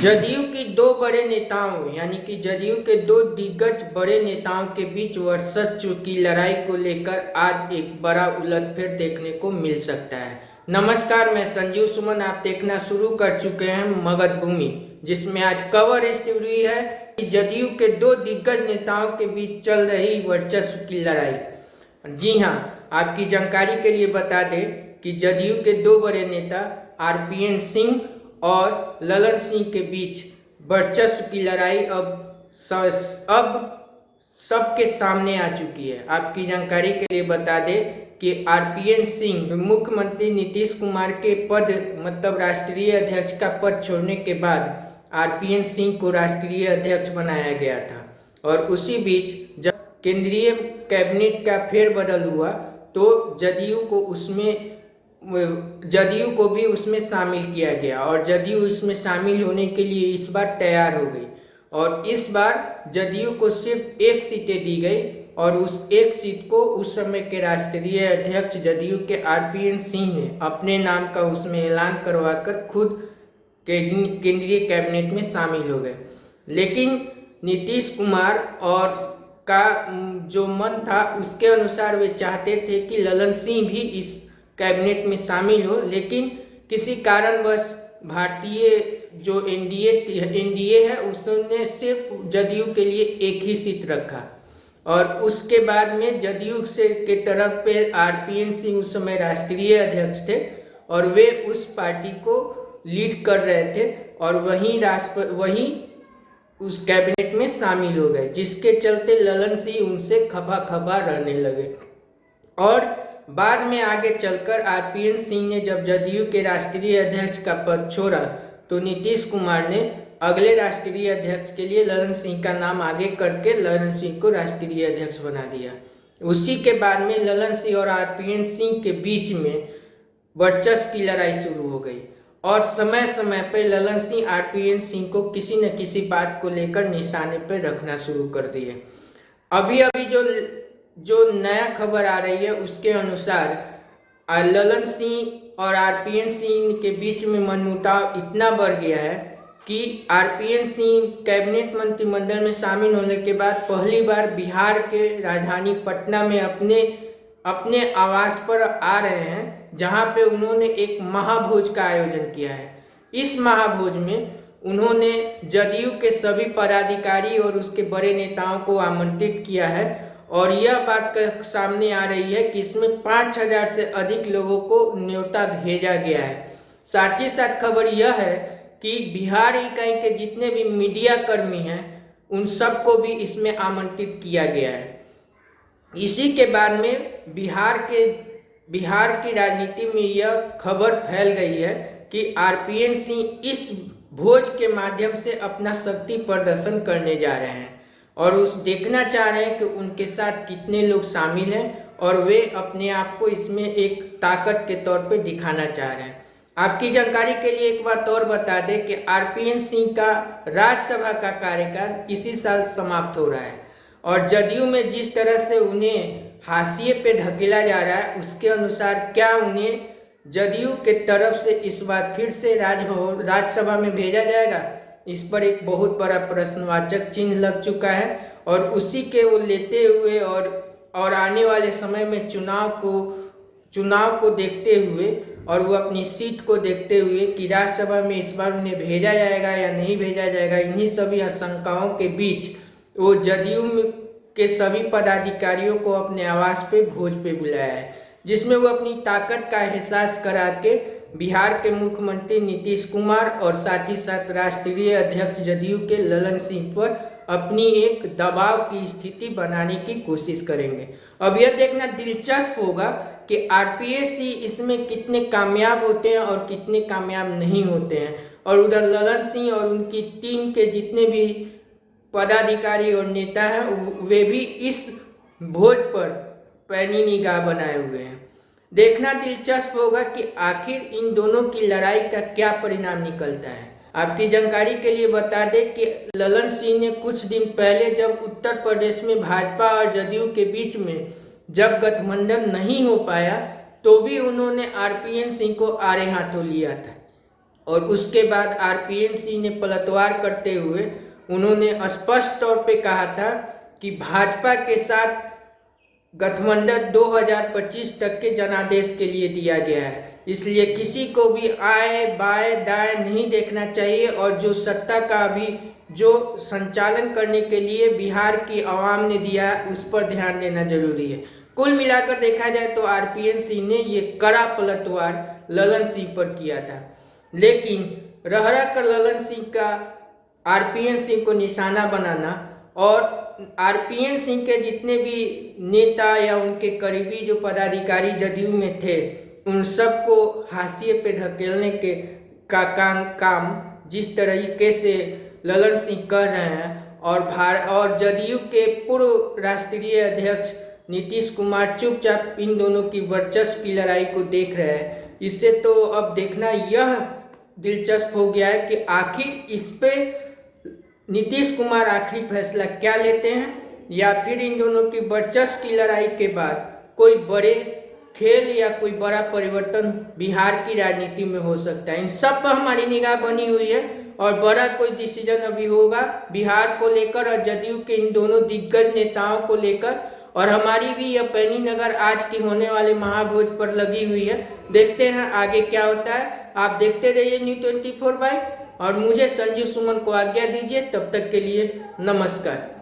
जदयू की दो बड़े नेताओं यानी कि जदयू के दो दिग्गज बड़े नेताओं के बीच वर्चस्व की लड़ाई को लेकर आज एक बड़ा उलटफेर देखने को मिल सकता है। नमस्कार, मैं संजीव सुमन। आप देखना शुरू कर चुके हैं मगध भूमि, जिसमें आज कवर स्टोरी है कि जदयू के दो दिग्गज नेताओं के बीच चल रही वर्चस्व की लड़ाई। जी हाँ, आपकी जानकारी के लिए बता दें कि जदयू के दो बड़े नेता आरपीएन सिंह और ललन सिंह के बीच वर्चस्व की लड़ाई अब सबके सामने आ चुकी है। आपकी जानकारी के लिए बता दें कि आरपीएन सिंह मुख्यमंत्री नीतीश कुमार के पद मतलब राष्ट्रीय अध्यक्ष का पद छोड़ने के बाद आरपीएन सिंह को राष्ट्रीय अध्यक्ष बनाया गया था, और उसी बीच जब केंद्रीय कैबिनेट का फेरबदल हुआ तो जदयू को भी उसमें शामिल किया गया, और जदयू इसमें शामिल होने के लिए इस बार तैयार हो गई। और इस बार जदयू को सिर्फ एक सीटें दी गई, और उस एक सीट को उस समय के राष्ट्रीय अध्यक्ष जदयू के आरपीएन सिंह ने अपने नाम का उसमें ऐलान करवाकर खुद केंद्रीय कैबिनेट में शामिल हो गए। लेकिन नीतीश कुमार और का जो मन था उसके अनुसार वे चाहते थे कि ललन सिंह भी इस कैबिनेट में शामिल हो, लेकिन किसी कारणवश भारतीय जो एनडीए है उसने सिर्फ जदयू के लिए एक ही सीट रखा। और उसके बाद में जदयू से के तरफ पे आरपीएन सिंह उस समय राष्ट्रीय अध्यक्ष थे, और वे उस पार्टी को लीड कर रहे थे, और वहीं उस कैबिनेट में शामिल हो गए, जिसके चलते ललन सिंह उनसे खफा खफा रहने लगे। और बाद में आगे चलकर आरपीएन सिंह ने जब जदयू के राष्ट्रीय अध्यक्ष का पद छोड़ा तो नीतीश कुमार ने अगले राष्ट्रीय अध्यक्ष के लिए ललन सिंह का नाम आगे करके ललन सिंह को राष्ट्रीय अध्यक्ष बना दिया। उसी के बाद में ललन सिंह और आरपीएन सिंह के बीच में वर्चस्व की लड़ाई शुरू हो गई, और समय समय पर ललन सिंह आरपीएन सिंह को किसी न किसी बात को लेकर निशाने पर रखना शुरू कर दिए। अभी जो नया खबर आ रही है उसके अनुसार ललन सिंह और आरपीएन सिंह के बीच में मनमुटाव इतना बढ़ गया है कि आरपीएन सिंह कैबिनेट मंत्रिमंडल में शामिल होने के बाद पहली बार बिहार के राजधानी पटना में अपने आवास पर आ रहे हैं, जहां पे उन्होंने एक महाभोज का आयोजन किया है। इस महाभोज में उन्होंने जदयू के सभी पदाधिकारी और उसके बड़े नेताओं को आमंत्रित किया है, और यह बात सामने आ रही है कि इसमें 5000 से अधिक लोगों को न्योता भेजा गया है। साथ ही साथ खबर यह है कि बिहार इकाई के जितने भी मीडिया कर्मी हैं उन सबको भी इसमें आमंत्रित किया गया है। इसी के बाद में बिहार की राजनीति में यह खबर फैल गई है कि आरपीएन सिंह इस भोज के माध्यम से अपना शक्ति प्रदर्शन करने जा रहे हैं, और देखना चाह रहे हैं कि उनके साथ कितने लोग शामिल हैं, और वे अपने आप को इसमें एक ताकत के तौर पे दिखाना चाह रहे हैं। आपकी जानकारी के लिए एक बात और बता दें कि आरपीएन सिंह का राज्यसभा का कार्यकाल इसी साल समाप्त हो रहा है, और जदयू में जिस तरह से उन्हें हाशिए पे ढकेला जा रहा है उसके अनुसार क्या उन्हें जदयू के तरफ से इस बार फिर से राज्यसभा में भेजा जाएगा, इस पर एक बहुत बड़ा प्रश्नवाचक चिन्ह लग चुका है। और उसी के वो लेते हुए और आने वाले समय में चुनाव को देखते हुए और वो अपनी सीट को देखते हुए कि राज्यसभा में इस बार उन्हें भेजा जाएगा या नहीं भेजा जाएगा, इन्हीं सभी आशंकाओं के बीच वो जदयू के सभी पदाधिकारियों को अपने आवास पे भोज पे बुलाया है, जिसमें वो अपनी ताकत का एहसास करा के बिहार के मुख्यमंत्री नीतीश कुमार और साथ ही साथ राष्ट्रीय अध्यक्ष जदयू के ललन सिंह पर अपनी एक दबाव की स्थिति बनाने की कोशिश करेंगे। अब यह देखना दिलचस्प होगा कि आरपीएन सिंह इसमें कितने कामयाब होते हैं और कितने कामयाब नहीं होते हैं, और उधर ललन सिंह और उनकी टीम के जितने भी पदाधिकारी और नेता हैं वे भी इस भोज पर पैनी निगाह बनाए हुए हैं। देखना दिलचस्प होगा कि आखिर इन दोनों की लड़ाई का क्या परिणाम निकलता है। आपकी जानकारी के लिए बता दें कि ललन सिंह ने कुछ दिन पहले जब उत्तर प्रदेश में भाजपा और जदयू के बीच में जब गठबंधन नहीं हो पाया तो भी उन्होंने आरपीएन सिंह को आड़े हाथों लिया था, और उसके बाद आरपीएन ने पलटवार करते हुए उन्होंने स्पष्ट तौर पे कहा था कि भाजपा के साथ गठबंधन 2025 तक के जनादेश के लिए दिया गया है, इसलिए किसी को भी आए बाएं दाएं नहीं देखना चाहिए और जो सत्ता का अभी जो संचालन करने के लिए बिहार की आवाम ने दिया है उस पर ध्यान देना जरूरी है। कुल मिलाकर देखा जाए तो आरपीएन सिंह ने ये कड़ा पलटवार ललन सिंह पर किया था, लेकिन रह कर ललन सिंह का आरपीएन सिंह को निशाना बनाना और आरपीएन सिंह के जितने भी नेता या उनके करीबी जो पदाधिकारी जदयू में थे उन सबको हाशिए पे धकेलने के काम जिस तरीके से ललन सिंह कर रहे हैं और जदयू के पूर्व राष्ट्रीय अध्यक्ष नीतीश कुमार चुपचाप इन दोनों की वर्चस्व की लड़ाई को देख रहे हैं, इससे तो अब देखना यह दिलचस्प हो गया है कि आखिर इस पे नीतीश कुमार आखिरी फैसला क्या लेते हैं, या फिर इन दोनों की वर्चस्व की लड़ाई के बाद कोई बड़े खेल या कोई बड़ा परिवर्तन बिहार की राजनीति में हो सकता है। इन सब पर हमारी निगाह बनी हुई है और बड़ा कोई डिसीजन अभी होगा बिहार को लेकर और जदयू के इन दोनों दिग्गज नेताओं को लेकर, और हमारी भी यह पैनी नगर आज की होने वाले महाभोज पर लगी हुई है। देखते हैं आगे क्या होता है। आप देखते रहिए New 24 बाइट और मुझे संजू सुमन को आज्ञा दीजिए। तब तक के लिए नमस्कार।